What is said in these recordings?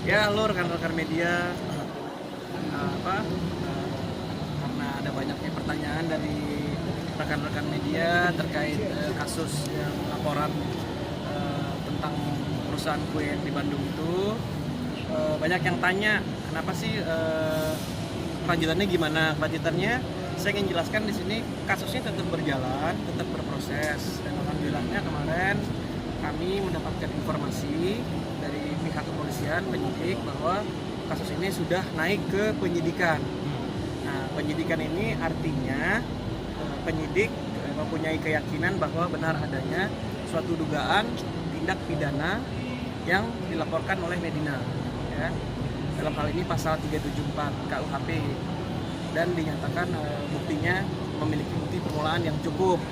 Ya, halo rekan-rekan media. Karena ada banyaknya pertanyaan dari rekan-rekan media terkait kasus yang laporan tentang perusahaan kue di Bandung itu, banyak yang tanya kenapa sih kelanjutannya gimana. Kelanjutannya saya ingin jelaskan di sini, kasusnya tetap berjalan, tetap berproses, dan alhamdulillahnya kemarin kami mendapatkan informasi dari pihak kepolisian penyidik bahwa kasus ini sudah naik ke penyidikan. Nah, penyidikan ini artinya penyidik mempunyai keyakinan bahwa benar adanya suatu dugaan tindak pidana yang dilaporkan oleh Medina, ya. Dalam hal ini pasal 374 KUHP, dan dinyatakan buktinya memiliki bukti permulaan yang cukup.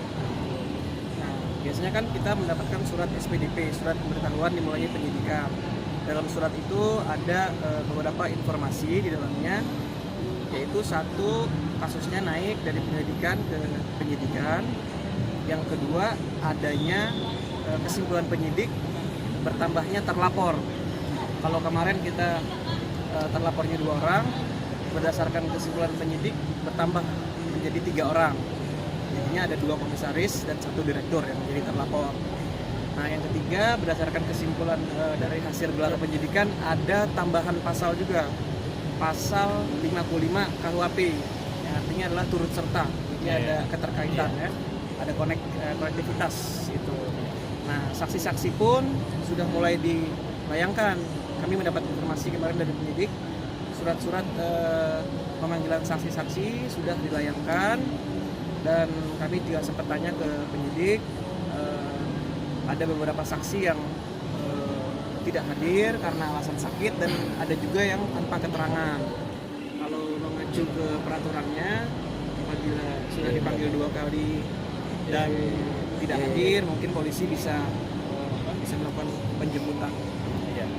Biasanya kan kita mendapatkan surat SPDP, surat pemberitahuan dimulainya penyidikan. Dalam surat itu ada beberapa informasi di dalamnya, yaitu satu, kasusnya naik dari penyelidikan ke penyidikan. Yang kedua, adanya kesimpulan penyidik bertambahnya terlapor. Kalau kemarin kita terlapornya 2 orang, berdasarkan kesimpulan penyidik bertambah menjadi 3 orang. Jadinya ada 2 komisaris dan 1 direktur yang menjadi terlapor. Nah, yang ketiga, berdasarkan kesimpulan dari hasil gelar penyidikan, ada tambahan pasal juga, pasal 55 KUHP, yang artinya adalah turut serta. Jadi ada keterkaitan, ya, ada konektivitas itu. Nah, saksi-saksi pun sudah mulai dilayangkan. Kami mendapat informasi kemarin dari penyidik, surat-surat pemanggilan saksi-saksi sudah dilayangkan. Dan kami juga sempat tanya ke penyidik, ada beberapa saksi yang tidak hadir karena alasan sakit, dan ada juga yang tanpa keterangan. Kalau mengacu ke peraturannya, apabila sudah dipanggil 2 kali dan tidak hadir, mungkin polisi bisa melakukan penjemputan.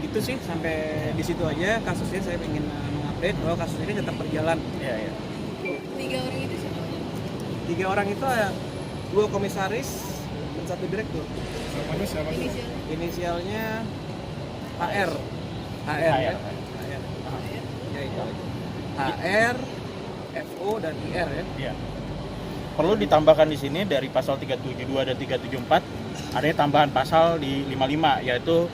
Gitu sih, sampai di situ aja kasusnya. Saya ingin mengupdate bahwa kasus ini tetap berjalan. 3 orang itu siapa? 3 orang itu ada 2 komisaris dan 1 direktur. Inisialnya HR. Ya, itu aja. HR, FO dan IR, ya. Iya. Perlu ditambahkan di sini dari pasal 372 dan 374 adanya tambahan pasal di 55, yaitu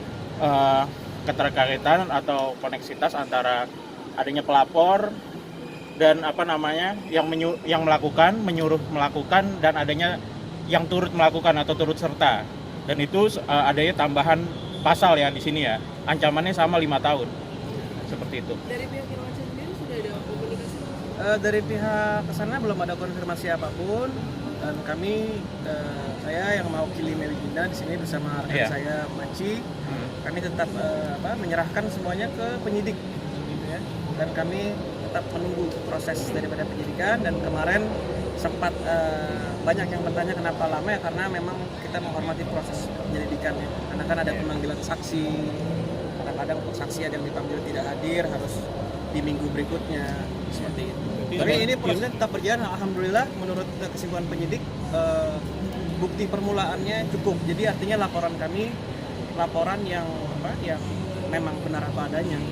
keterkaitan atau koneksitas antara adanya pelapor dan yang melakukan, menyuruh melakukan, dan adanya yang turut melakukan atau turut serta. Dan itu adanya tambahan pasal ya di sini, ya. Ancamannya sama 5 tahun. Seperti itu. Dari pihak Irwansyah sendiri sudah ada komunikasi? Dari pihak kesana belum ada konfirmasi apapun, dan kami, saya yang mewakili Meligina di sini bersama rekan saya Maci, kami tetap menyerahkan semuanya ke penyidik, gitu ya. Dan kami tetap menunggu proses daripada penyidikan. Dan kemarin sempat banyak yang bertanya kenapa lama, ya karena memang kita menghormati proses penyelidikannya. Karena kan ada pemanggilan saksi, kadang-kadang saksi ada yang dipanggil tidak hadir, harus di minggu berikutnya, seperti itu. Tapi ini prosesnya tetap berjalan, alhamdulillah. Menurut kesimpulan penyidik, bukti permulaannya cukup. Jadi artinya laporan kami laporan yang memang benar apa adanya,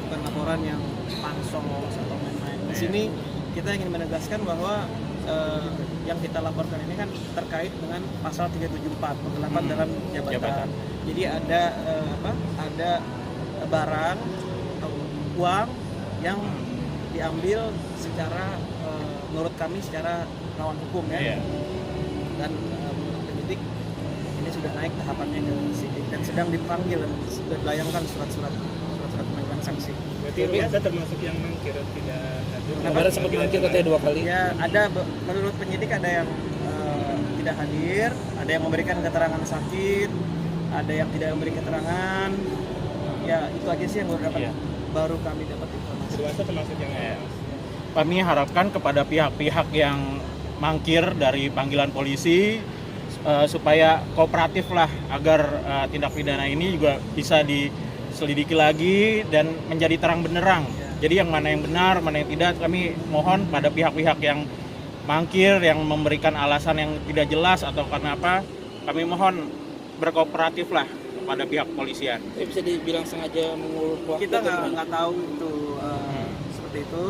bukan laporan yang pansos atau lain-lain. Di sini kita ingin menegaskan bahwa yang kita laporkan ini kan terkait dengan pasal 374 penggelapan dalam jabatan. Jadi ada barang atau uang yang diambil secara menurut kami secara melawan hukum, ya. Dan menurut penyidik ini sudah naik tahapannya ke sidik dan sedang dipanggil dan sudah dilayangkan surat-surat pemanggilan saksi. Berarti Anda termasuk yang mangkir, tidak hadir. Kemarin sempat mangkir katanya 2 kali. Ya, ada menurut penyidik ada yang tidak hadir, ada yang memberikan keterangan sakit, ada yang tidak memberi keterangan. Ya, itu aja sih yang baru kami dapat informasi. Irwansyah termasuk yang Kami harapkan kepada pihak-pihak yang mangkir dari panggilan polisi supaya kooperatif lah, agar tindak pidana ini juga bisa diselidiki lagi dan menjadi terang benderang. Jadi yang mana yang benar, mana yang tidak, kami mohon pada pihak-pihak yang mangkir, yang memberikan alasan yang tidak jelas atau kenapa, kami mohon berkooperatif lah kepada pihak kepolisian. Tapi bisa dibilang sengaja mengulur waktu. Kita nggak tahu itu seperti itu.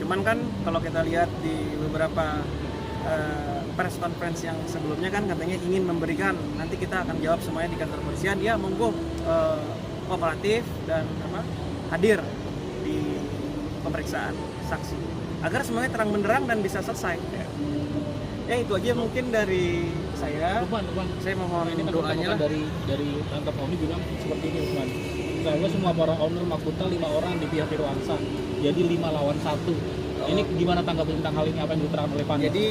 Cuman kan kalau kita lihat di beberapa press conference yang sebelumnya kan katanya ingin memberikan, nanti kita akan jawab semuanya di kantor kepolisian. Ya monggo kooperatif dan hadir di pemeriksaan saksi agar semuanya terang benderang dan bisa selesai. Ya itu aja mungkin dari saya. Lukman. Saya mohon Ini kan doanya lah. dari kantor Omni bilang seperti ini, Lukman. Misalnya semua para owner Makuta 5 orang di pihak Irwansyah, jadi 5 lawan 1. Ini gimana tanggapan tentang hal ini, apa yang diterangkan oleh Pan? Jadi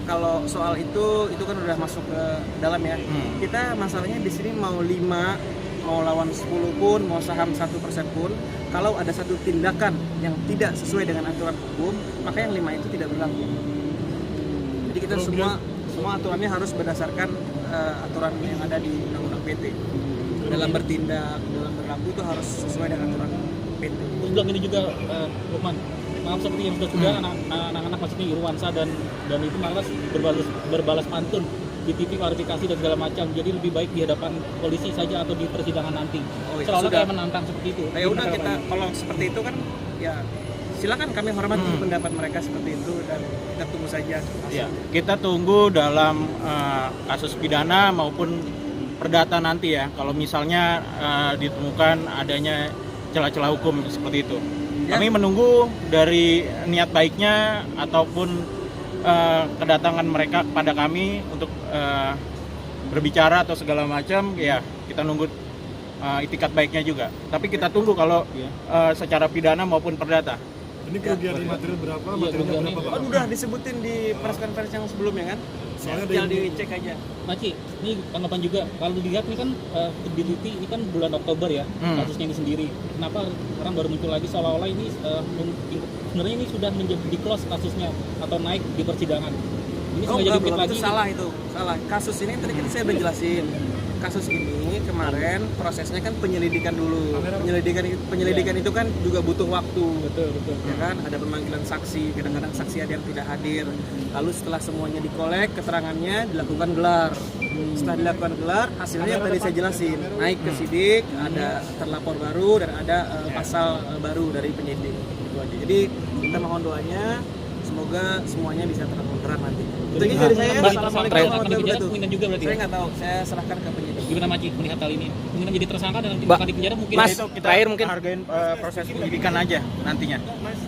kalau soal itu kan udah masuk ke dalam ya. Kita masalahnya di sini mau 5, mau lawan 10 pun, mau saham 1% pun, kalau ada satu tindakan yang tidak sesuai dengan aturan hukum, maka yang 5 itu tidak berlaku. Jadi kita semua aturannya harus berdasarkan aturan yang ada di Undang-Undang PT. Dalam bertindak, dalam berlaku itu harus sesuai dengan aturan PT. Terus bilang ini juga, Lukman, maaf seperti yang sudah anak-anak maksudnya Irwansyah dan itu malas berbalas pantun di TV klarifikasi dan segala macam. Jadi lebih baik di hadapan polisi saja atau di persidangan nanti. Oh, itu Seolah sudah. kayak menantang seperti itu. Ya udah, Gimana kita tanggapannya? kalau seperti itu kan ya silakan, kami hormati pendapat mereka seperti itu dan kita tunggu saja hasilnya. Ya, kita tunggu dalam kasus pidana maupun perdata nanti ya. Kalau misalnya ditemukan adanya celah-celah hukum seperti itu. Ya. Kami menunggu dari niat baiknya ataupun kedatangan mereka kepada kami untuk berbicara atau segala macam. Ya, kita nunggu itikat baiknya juga. Tapi kita tunggu kalau secara pidana maupun perdata. Ini kerugian material berapa? Iya, Materialnya kerugiannya. berapa, Pak? Oh, udah disebutin di press conference yang sebelumnya kan? Soalnya Tinggal ada yang- dicek aja. Maci, ini tanggapan juga. Kalau dilihat ini kan diteliti ini kan bulan Oktober ya, kasusnya ini sendiri. Kenapa sekarang baru muncul lagi seolah-olah ini sebenarnya ini sudah menjadi di close kasusnya atau naik di persidangan. Ini Oh sengaja enggak, dikit belum, lagi. itu salah itu. Salah. Kasus ini tadi kan saya udah jelasin. Kasus ini kemarin prosesnya kan penyelidikan dulu. Penyelidikan itu kan juga butuh waktu. Betul. Ya kan, ada pemanggilan saksi, kadang-kadang saksi ada yang tidak hadir. Lalu setelah semuanya dikolek keterangannya, dilakukan gelar. Setelah dilakukan gelar, hasilnya yang tadi saya jelasin, naik ke sidik, ada terlapor baru dan ada pasal baru dari penyidik. Itu aja. Jadi kita mohon doanya, semoga semuanya bisa terang nanti. Itu aja dari saya. Mbak, Assalamualaikum akan warahmatullahi dipenjara wabarakatuh. kemungkinan juga berarti. Saya nggak tahu, saya serahkan ke penyidik. Gimana Maci melihat hal ini? Mungkin jadi tersangka dan nanti Mbak, akan dipenjara mungkin. Mas, Itu kita terakhir mungkin. hargain proses penyidikan aja nantinya. Mas,